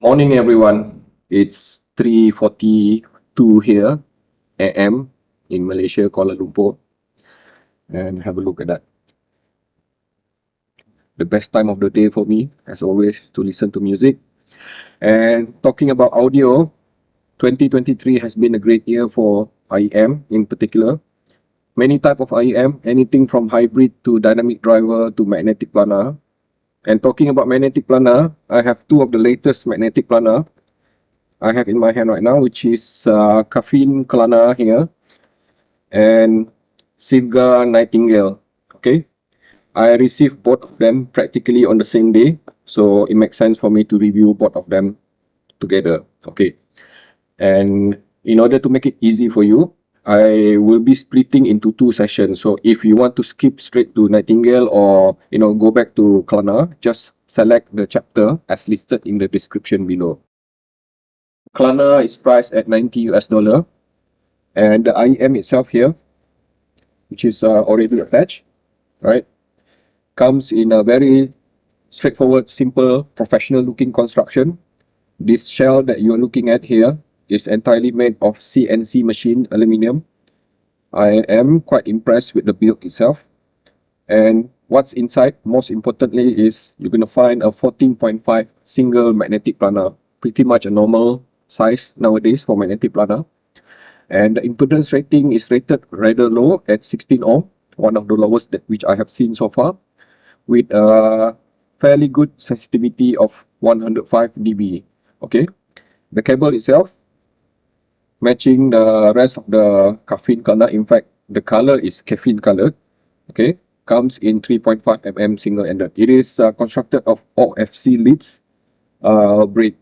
Morning, everyone. It's 3:42 here AM in Malaysia, Kuala Lumpur. And have a look at that. The best time of the day for me, as always, to listen to music. And talking about audio, 2023 has been a great year for IEM in particular. Many type of IEM, anything from hybrid to dynamic driver to magnetic planar. And talking about magnetic planar, I have two of the latest magnetic planar I have in my hand right now, which is Kefine KLANAR here and SIVGA Nightingale. Okay, I received both of them practically on the same day, so it makes sense for me to review both of them together. Okay, and in order to make it easy for you, I will be splitting into two sessions. So if you want to skip straight to Nightingale or go back to KLANAR, just select the chapter as listed in the description below. KLANAR is priced at 90 US dollar, and the IEM itself here, which is already attached, right, comes in a very straightforward, simple, professional looking construction. This shell that you're looking at here is entirely made of CNC machine aluminum. I am quite impressed with the build itself. And what's inside, most importantly, is you're going to find a 14.5 single magnetic planar, pretty much a normal size nowadays for magnetic planar. And the impedance rating is rated rather low at 16 ohm, one of the lowest that which I have seen so far, with a fairly good sensitivity of 105 dB. Okay, the cable itself matching the rest of the Kefine KLANAR. In fact, the color is Kefine colored. Okay, comes in 3.5 mm single-ended. It is constructed of OFC leads braid.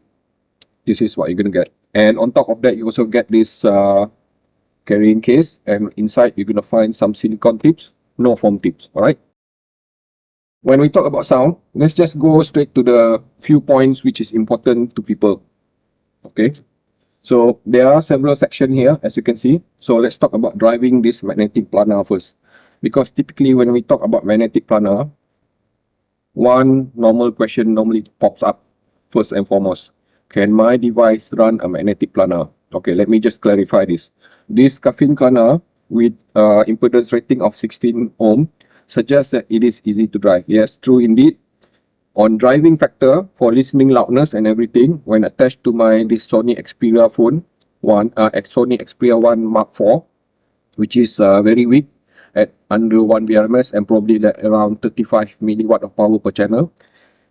This is what you're gonna get, and on top of that, you also get this carrying case, and inside you're gonna find some silicone tips, no foam tips. All right. When we talk about sound, let's just go straight to the few points which is important to people. Okay, so there are several sections here, as you can see. So let's talk about driving this magnetic planar first, because typically when we talk about magnetic planar, one normal question normally pops up first and foremost. Can my device run a magnetic planar? Okay, let me just clarify this. This Kefine KLANAR with impedance rating of 16 ohm suggests that it is easy to drive. Yes, true indeed. On driving factor for listening loudness and everything, when attached to this Sony Xperia phone, Sony Xperia 1 Mark IV, which is very weak at under 1 BRMS and probably at around 35 milliwatt of power per channel,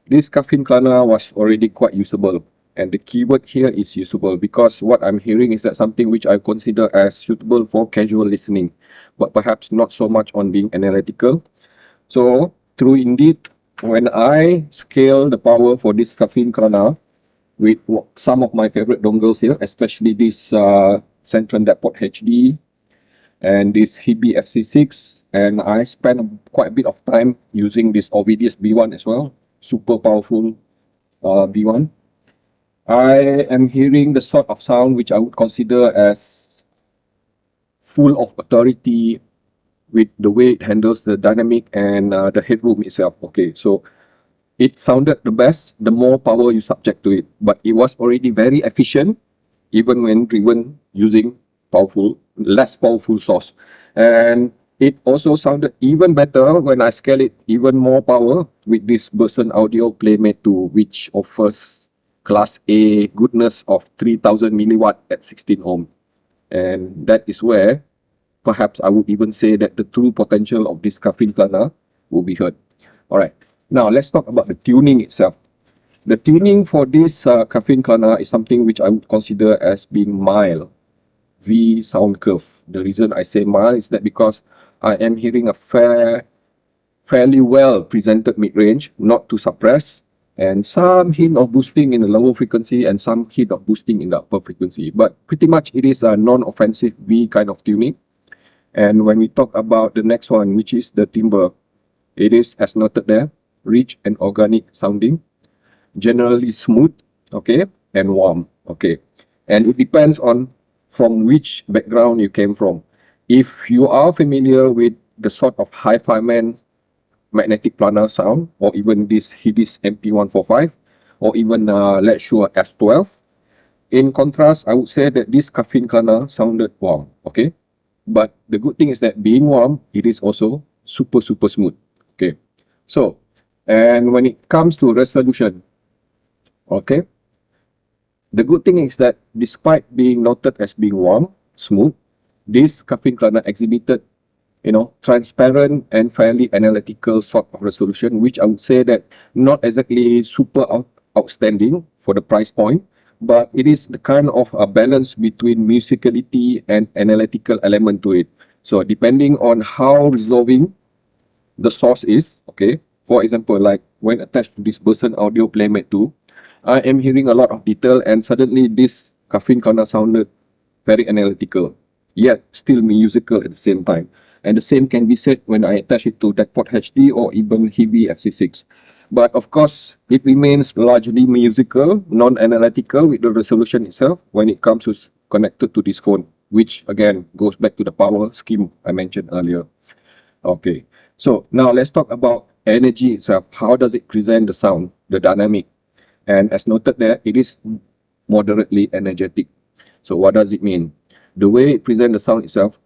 this Kefine KLANAR was already quite usable. And the keyword here is usable, because what I'm hearing is that something which I consider as suitable for casual listening, but perhaps not so much on being analytical. So, true indeed, when I scale the power for this Kefine KLANAR with some of my favorite dongles here, especially this Centron Depot HD and this Hebe FC6, and I spent quite a bit of time using this Ovidius B1 as well, super powerful B1. I am hearing the sort of sound which I would consider as full of authority with the way it handles the dynamic and the headroom itself. Okay, so it sounded the best the more power you subject to it, but it was already very efficient even when driven using less powerful source. And it also sounded even better when I scale it even more power with this Burson Audio Playmate 2, which offers class A goodness of 3000 milliwatt at 16 ohm. And that is where perhaps I would even say that the true potential of this Kefine KLANAR will be heard. All right, now let's talk about the tuning itself. The tuning for this Kefine KLANAR is something which I would consider as being mild, V sound curve. The reason I say mild is that because I am hearing a fairly well presented mid-range, not too suppressed, and some hint of boosting in the lower frequency and some hint of boosting in the upper frequency. But pretty much it is a non-offensive V kind of tuning. And when we talk about the next one, which is the timbre, it is, as noted there, rich and organic sounding, generally smooth, okay, and warm, okay. And it depends on from which background you came from. If you are familiar with the sort of hi-fi man magnetic planar sound, or even this Hibis MP145, or even let's show F12. In contrast, I would say that this Kefine KLANAR sounded warm, okay? But the good thing is that being warm, it is also super, super smooth, okay? So, and when it comes to resolution, okay, the good thing is that despite being noted as being warm, smooth, this Kefine KLANAR exhibited, transparent and fairly analytical sort of resolution, which I would say that not exactly super outstanding for the price point, but it is the kind of a balance between musicality and analytical element to it. So depending on how resolving the source is, okay, for example, like when attached to this Burson Audio Playmate 2, I am hearing a lot of detail and suddenly this Kefine KLANAR sounded very analytical, yet still musical at the same time. And the same can be said when I attach it to Deckport HD or even Heavy FC6. But of course, it remains largely musical, non-analytical with the resolution itself when it comes to connected to this phone, which again goes back to the power scheme I mentioned earlier. Okay, so now let's talk about energy itself. How does it present the sound, the dynamic? And as noted there, it is moderately energetic. So what does it mean? The way it presents the sound itself,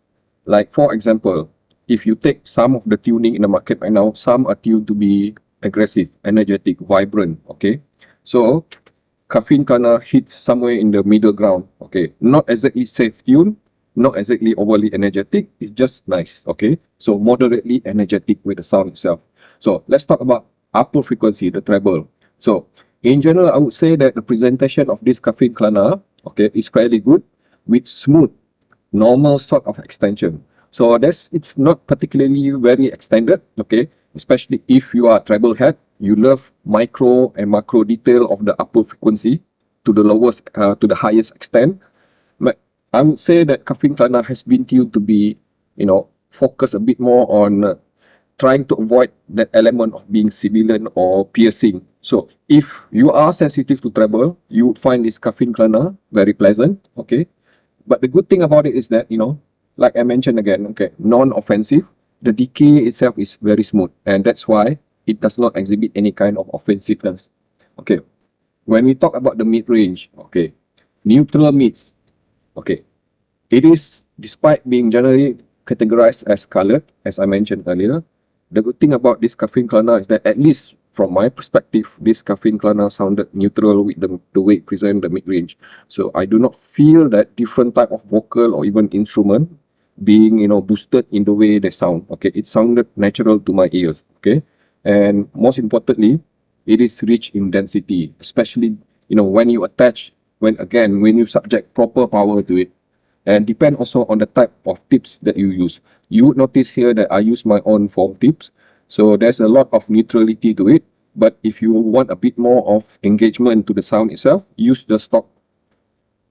like for example, if you take some of the tuning in the market right now, some are tuned to be aggressive, energetic, vibrant, okay? So Kefine KLANAR hits somewhere in the middle ground, okay? Not exactly safe tune, not exactly overly energetic, it's just nice, okay? So moderately energetic with the sound itself. So let's talk about upper frequency, the treble. So in general, I would say that the presentation of this Kefine KLANAR, okay, is fairly good with smooth, normal sort of extension. So it's not particularly very extended, okay, especially if you are a treble head, you love micro and macro detail of the upper frequency to the lowest, to the highest extent. But I would say that Kefine KLANAR has been tuned to be, focus a bit more on trying to avoid that element of being sibilant or piercing. So if you are sensitive to treble, you would find this Kefine KLANAR very pleasant, okay? But the good thing about it is that, like I mentioned again, okay, non-offensive, the decay itself is very smooth, and that's why it does not exhibit any kind of offensiveness. Okay, when we talk about the mid-range, okay, neutral mids, okay, it is, despite being generally categorized as colored, as I mentioned earlier, the good thing about this Kefine KLANAR is that, at least from my perspective, this Kefine KLANAR sounded neutral with the way it presents the mid-range. So I do not feel that different type of vocal or even instrument being, boosted in the way they sound. Okay, it sounded natural to my ears. Okay, and most importantly, it is rich in density, especially, when you attach, when you subject proper power to it, and depend also on the type of tips that you use. You would notice here that I use my own foam tips, so there's a lot of neutrality to it. But if you want a bit more of engagement to the sound itself, use the stock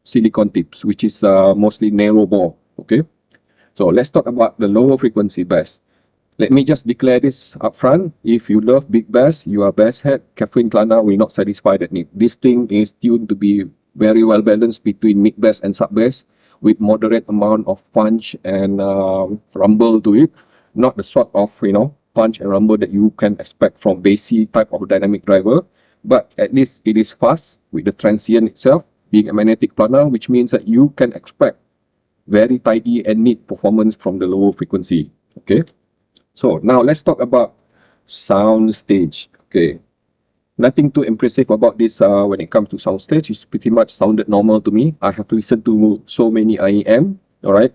silicone tips, which is mostly narrow bore. Okay, so let's talk about the lower frequency bass. Let me just declare this up front. If you love big bass, you are bass head, Kefine KLANAR will not satisfy that need. This thing is tuned to be very well balanced between mid bass and sub bass, with moderate amount of punch and rumble to it. Not the sort of, punch and rumble that you can expect from bassy type of dynamic driver, but at least it is fast with the transient itself being a magnetic planar, which means that you can expect very tidy and neat performance from the lower frequency. Okay. So now let's talk about sound stage. Okay, nothing too impressive about this when it comes to sound stage. It's pretty much sounded normal to me. I have listened to so many IEM, all right,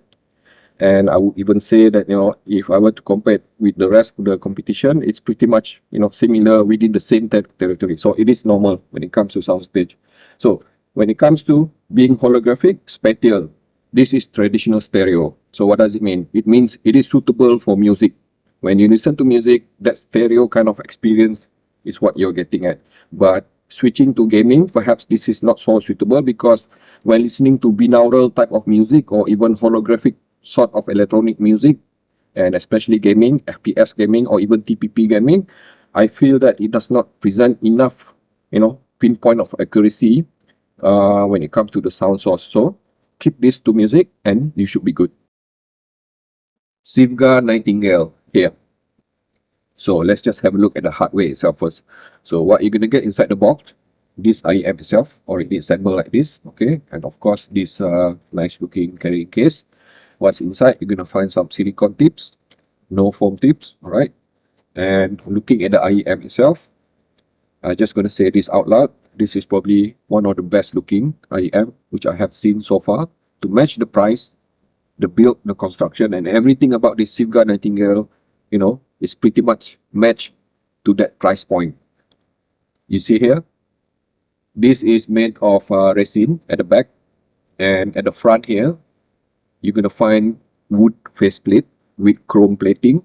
and I would even say that, if I were to compare it with the rest of the competition, it's pretty much, similar within the same territory. So it is normal when it comes to sound stage. So when it comes to being holographic, spatial, this is traditional stereo. So what does it mean? It means it is suitable for music. When you listen to music, that stereo kind of experience is what you're getting at. But switching to gaming, perhaps this is not so suitable, because when listening to binaural type of music or even holographic sort of electronic music, and especially gaming, FPS gaming or even TPP gaming, I feel that it does not present enough, pinpoint of accuracy when it comes to the sound source. So keep this to music and you should be good. SIVGA Nightingale here. So let's just have a look at the hardware itself first. So what you're going to get inside the box, this IEM itself already assembled like this, okay, and of course this nice looking carrying case. What's inside? You're gonna find some silicone tips, no foam tips, all right. And looking at the IEM itself, I'm just gonna say this out loud. This is probably one of the best looking IEM which I have seen so far. To match the price, the build, the construction, and everything about this SIVGA Nightingale, you know, is pretty much matched to that price point. You see here, this is made of resin at the back, and at the front here, you're gonna find wood faceplate with chrome plating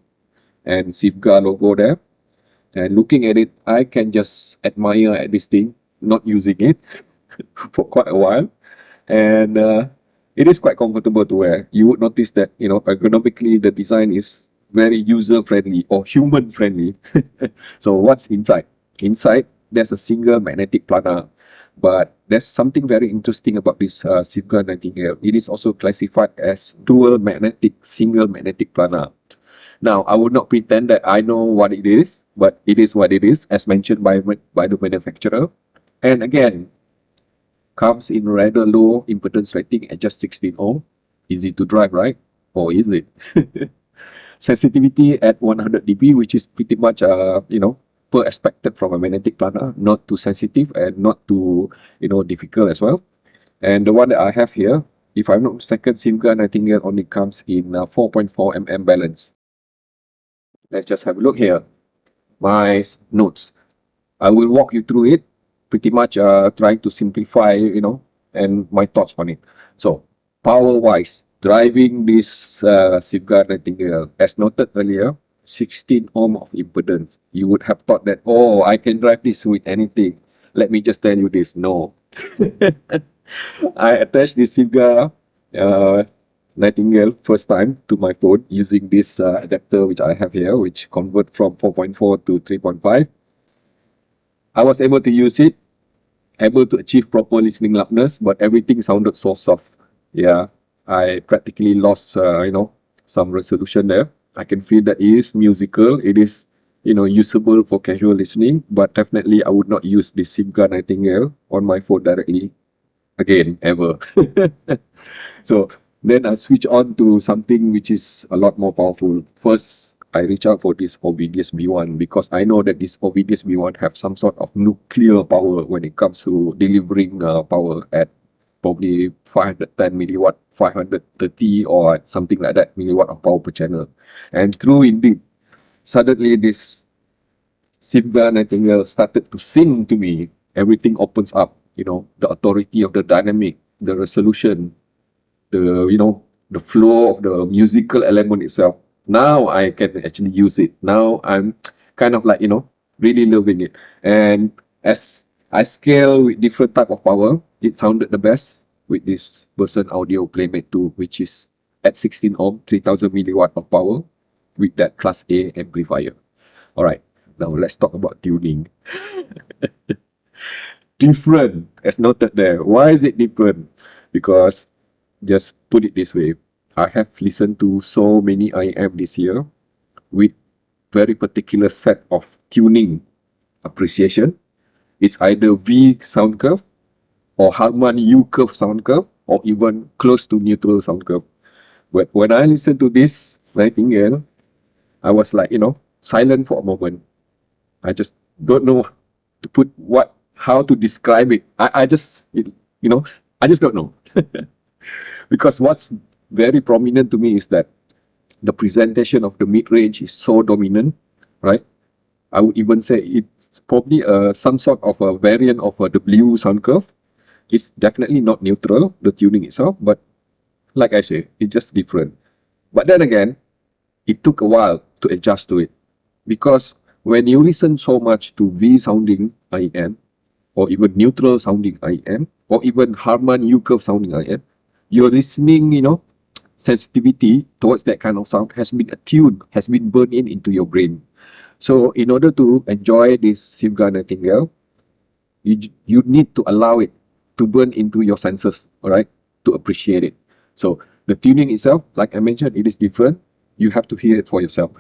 and SIVGA logo there. And looking at it, I can just admire at this thing, not using it for quite a while. And it is quite comfortable to wear. You would notice that, you know, ergonomically, the design is very user-friendly or human-friendly. So what's inside? Inside, there's a single magnetic planar. But there's something very interesting about this SIVGA Nightingale. It is also classified as dual magnetic, single magnetic planar. Now, I would not pretend that I know what it is, but it is what it is, as mentioned by the manufacturer. And again, comes in rather low impedance rating at just 16 ohm. Easy to drive, right? Or is it? Sensitivity at 100 dB, which is pretty much, you know, per expected from a magnetic planar, not too sensitive and not too, you know, difficult as well. And the one that I have here, if I'm not mistaken, SIVGA Nightingale only comes in 4.4 mm balance. Let's just have a look here. My notes. I will walk you through it, pretty much trying to simplify, you know, and my thoughts on it. So, power-wise, driving this SIVGA Nightingale, as noted earlier, 16 ohm of impedance. You would have thought that, oh, I can drive this with anything. Let me just tell you this, no. I attached this SIVGA Nightingale first time to my phone using this adapter which I have here, which convert from 4.4 to 3.5. I was able to use it, able to achieve proper listening loudness, but everything sounded so soft. Yeah, I practically lost, you know, some resolution there. I can feel that it is musical, it is, you know, usable for casual listening, but definitely I would not use this SIVGA Nightingale on my phone directly again, ever. So then I switch on to something which is a lot more powerful. First, I reach out for this Ovidius B1 because I know that this Ovidius B1 have some sort of nuclear power when it comes to delivering power at probably 510 milliwatt, 530 or something like that milliwatt of power per channel. And true indeed, suddenly this SIVGA Nightingale started to sing to me. Everything opens up, you know, the authority of the dynamic, the resolution, the, you know, the flow of the musical element itself. Now I can actually use it. Now I'm kind of like, you know, really loving it. And as I scale with different type of power, it sounded the best with this Person Audio Playmate 2, which is at 16 ohm, 3000 milliwatt of power with that Class A amplifier. All right, now let's talk about tuning. Different, as noted there. Why is it different? Because just put it this way, I have listened to so many IEM this year with very particular set of tuning appreciation. It's either V sound curve or Harman U curve sound curve or even close to neutral sound curve. But when I listened to this Nightingale, I was like, you know, silent for a moment. I just don't know to put how to describe it. I just, you know, I just don't know. Because what's very prominent to me is that the presentation of the mid-range is so dominant, right? I would even say it's probably some sort of a variant of the blue sound curve. It's definitely not neutral, the tuning itself, but like I say, it's just different. But then again, it took a while to adjust to it because when you listen so much to V sounding IEM or even neutral sounding IEM or even Harman U curve sounding IEM, your listening, you know, sensitivity towards that kind of sound has been attuned, has been burned into your brain. So in order to enjoy this SIVGA Nightingale, you need to allow it to burn into your senses, all right, to appreciate it. So the tuning itself, like I mentioned, it is different. You have to hear it for yourself.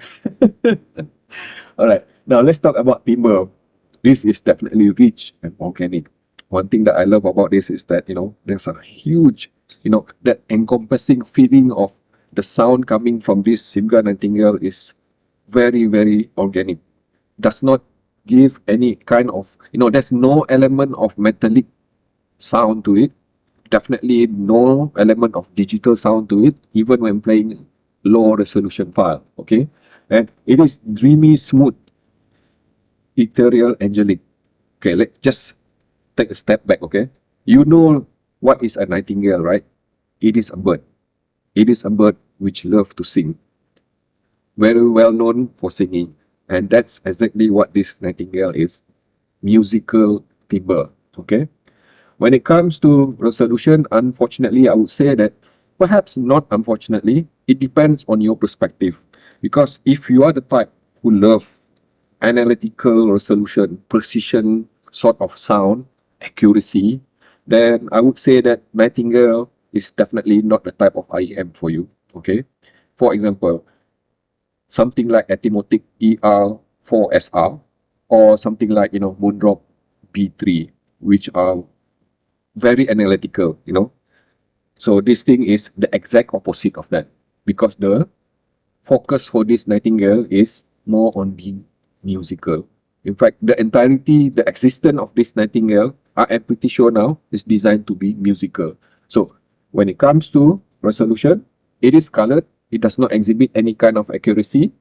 All right, now let's talk about timbre. This is definitely rich and organic. one thing that I love about this is that, there's a huge, that encompassing feeling of the sound coming from this SIVGA Nightingale is very, very organic. Does not give any kind of, there's no element of metallic sound to it. Definitely no element of digital sound to it, even when playing low resolution file, okay? And it is dreamy, smooth, ethereal, angelic. Okay, let's just take a step back, okay? You know what is a nightingale, right? It is a bird. It is a bird which loves to sing. Very well known for singing. And that's exactly what this nightingale is. Musical timbre, okay? When it comes to resolution, unfortunately, I would say that perhaps not unfortunately, it depends on your perspective. Because if you are the type who love analytical resolution, precision sort of sound, accuracy, then I would say that Nightingale is definitely not the type of IEM for you. Okay. For example, something like Ethymotic ER4SR or something like, Moondrop B3, which are very analytical, So this thing is the exact opposite of that, because the focus for this Nightingale is more on being musical. In fact, the entirety, the existence of this Nightingale, I am pretty sure now, is designed to be musical. So when it comes to resolution, it is colored, it does not exhibit any kind of accuracy,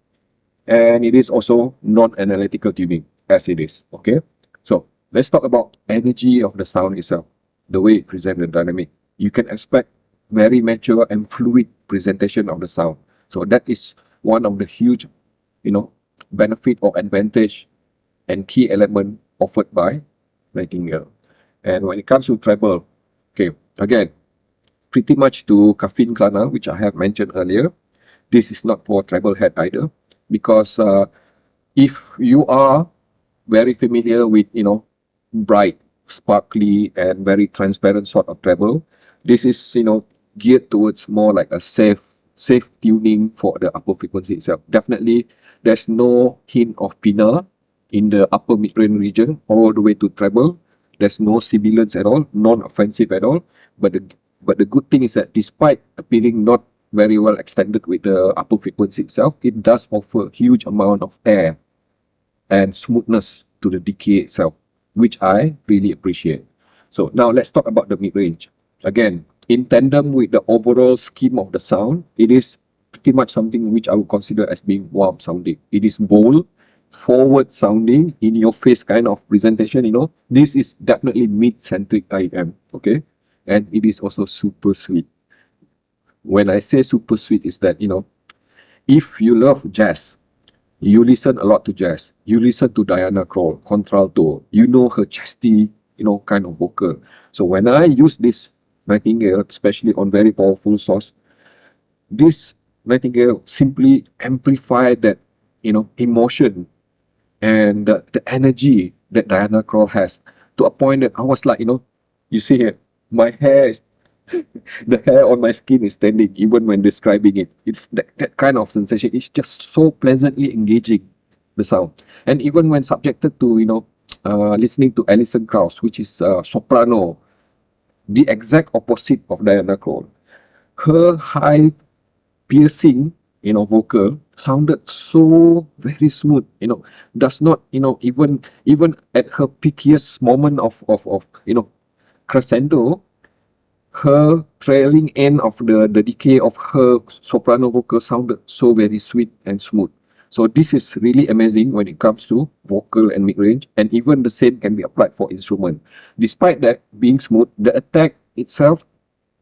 and it is also non-analytical tuning, as it is, okay? So let's talk about energy of the sound itself, the way it presents the dynamic. You can expect very mature and fluid presentation of the sound. So that is one of the huge, benefit or advantage and key element offered by Nightingale. And when it comes to treble, okay, again, pretty much to Kefine KLANAR, which I have mentioned earlier, this is not for treble head either, because if you are very familiar with, bright, sparkly, and very transparent sort of treble, this is, geared towards more like a safe tuning for the upper frequency itself. Definitely, there's no hint of pinna in the upper mid-range region all the way to treble. There's no sibilance at all, non-offensive at all. But the good thing is that despite appearing not very well extended with the upper frequency itself, it does offer huge amount of air and smoothness to the decay itself, which I really appreciate. So now let's talk about the mid-range. Again, in tandem with the overall scheme of the sound, it is pretty much something which I would consider as being warm sounding. It is bold, forward sounding, in your face kind of presentation, This is definitely mid-centric IM, okay? And it is also super sweet. When I say super sweet is that, if you love jazz, you listen a lot to jazz. You listen to Diana Krall, contralto. You know her chesty, kind of vocal. So when I use this Nightingale, especially on very powerful source, this Nightingale simply amplify that, emotion and the energy that Diana Krall has, to a point that I was like, you see here, my hair is the hair on my skin is standing even when describing it. It's that kind of sensation. It's just so pleasantly engaging, the sound. And even when subjected to, listening to Alison Krauss, which is soprano, the exact opposite of Diana Krall. Her high piercing, vocal sounded so very smooth, does not, even at her pickiest moment of crescendo, her trailing end of the decay of her soprano vocal sounded so very sweet and smooth. So this is really amazing when it comes to vocal and mid-range, and even the same can be applied for instrument. Despite that being smooth, the attack itself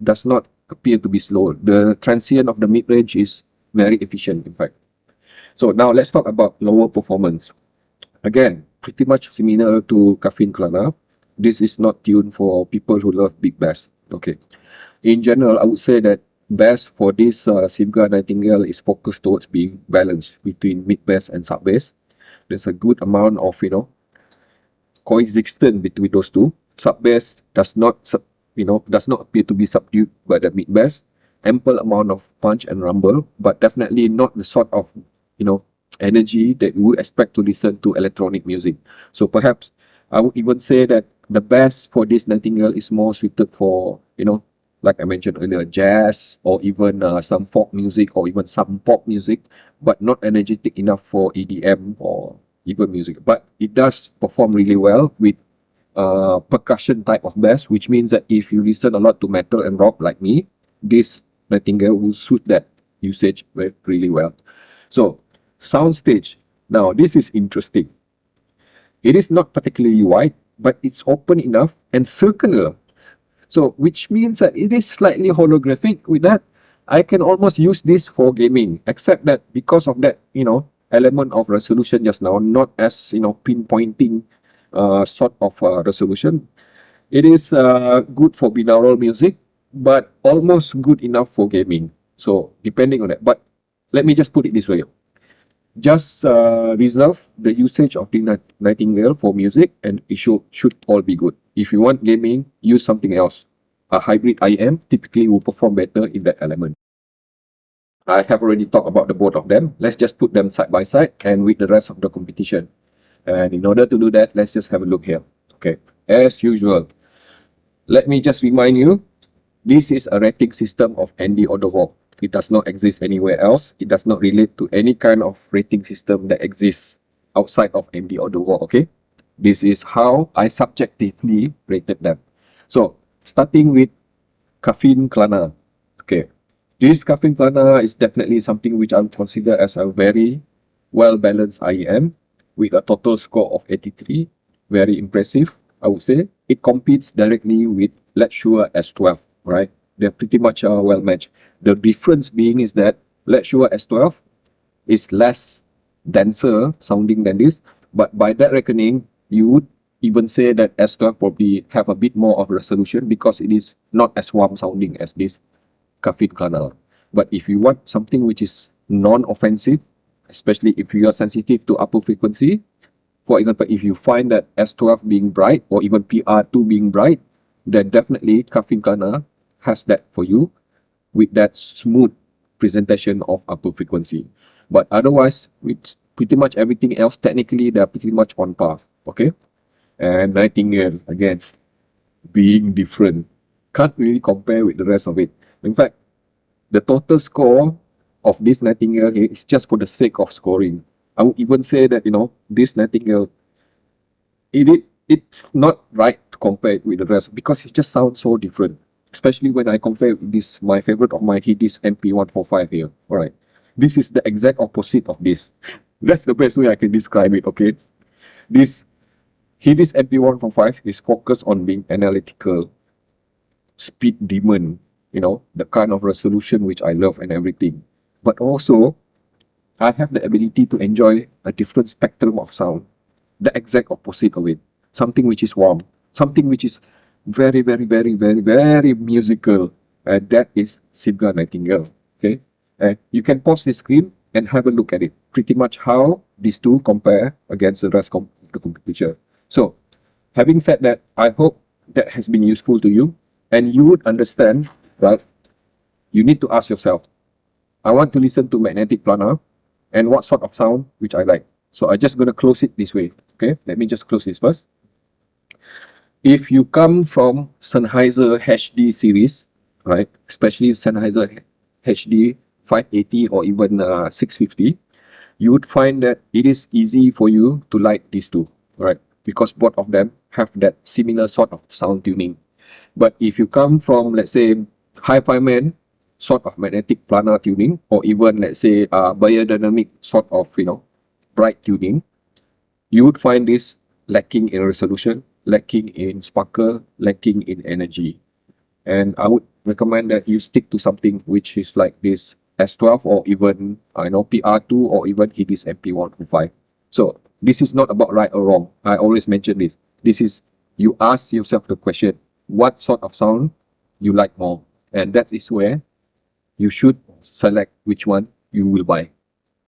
does not appear to be slow. The transient of the mid-range is very efficient, in fact. So now let's talk about lower performance. Again, pretty much similar to Kefine KLANAR. This is not tuned for people who love big bass. Okay. In general, I would say that bass for this SIVGA Nightingale is focused towards being balanced between mid bass and sub bass. There's a good amount of, coexistence between those two. Sub bass does not appear to be subdued by the mid bass. Ample amount of punch and rumble, but definitely not the sort of, energy that you would expect to listen to electronic music. So perhaps I would even say that the best for this Nightingale is more suited for, like I mentioned earlier, jazz or even some folk music or even some pop music, but not energetic enough for EDM or even music. But it does perform really well with percussion type of bass, which means that if you listen a lot to metal and rock like me, this Nightingale will suit that usage really well. So, soundstage. Now, this is interesting. It is not particularly wide, but it's open enough and circular. So, which means that it is slightly holographic. With that, I can almost use this for gaming, except that because of that, element of resolution just now, not as, pinpointing sort of resolution. It is good for binaural music, but almost good enough for gaming. So, depending on that. But let me just put it this way. Just reserve the usage of the Nightingale for music and it should all be good. If you want gaming, use something else. A hybrid IEM typically will perform better in that element. I have already talked about the both of them. Let's just put them side by side and with the rest of the competition. And in order to do that, let's just have a look here. Okay, as usual, let me just remind you, this is a rating system of Andy Odovok. It does not exist anywhere else. It does not relate to any kind of rating system that exists outside of Andy Odovok, okay? This is how I subjectively rated them. So, starting with Kefine KLANAR. Okay, this Kefine KLANAR is definitely something which I would consider as a very well-balanced IEM with a total score of 83. Very impressive, I would say. It competes directly with Let's Sure S12, right? They're pretty much well matched. The difference being is that Let's Sure S12 is less denser sounding than this, but by that reckoning, you would even say that S12 probably have a bit more of resolution because it is not as warm sounding as this Kefine KLANAR. But if you want something which is non-offensive, especially if you are sensitive to upper frequency, for example, if you find that S12 being bright or even PR2 being bright, then definitely Kefine KLANAR has that for you with that smooth presentation of upper frequency. But otherwise, with pretty much everything else, technically, they're pretty much on par. Okay? And Nightingale, again, being different. Can't really compare with the rest of it. In fact, the total score of this Nightingale here is just for the sake of scoring. I would even say that, this Nightingale, it's not right to compare it with the rest because it just sounds so different. Especially when I compare this, my favorite of my Hidis MP145 here. Alright. This is the exact opposite of this. That's the best way I can describe it, okay? This Hidis MP145 is focused on being analytical, speed demon, the kind of resolution which I love and everything. But also, I have the ability to enjoy a different spectrum of sound. The exact opposite of it. Something which is warm. Something which is very, very, very, very, very musical. And that is SIVGA Nightingale. Okay? And you can pause the screen and have a look at it. Pretty much how these two compare against the rest of the competition. So, having said that, I hope that has been useful to you. And you would understand that you need to ask yourself, I want to listen to Magnetic Planar and what sort of sound which I like. So I'm just going to close it this way. Okay, let me just close this first. If you come from Sennheiser HD series, right, especially Sennheiser HD 580 or even 650, you would find that it is easy for you to like these two, right? Because both of them have that similar sort of sound tuning. But if you come from, let's say, Hi-Fi Man sort of magnetic planar tuning, or even, let's say, biodynamic sort of, bright tuning, you would find this lacking in resolution, lacking in sparkle, lacking in energy. And I would recommend that you stick to something which is like this S12 or even, PR2 or even Hidis MP125. So this is not about right or wrong. I always mention this. This is, you ask yourself the question, what sort of sound you like more? And that is where you should select which one you will buy.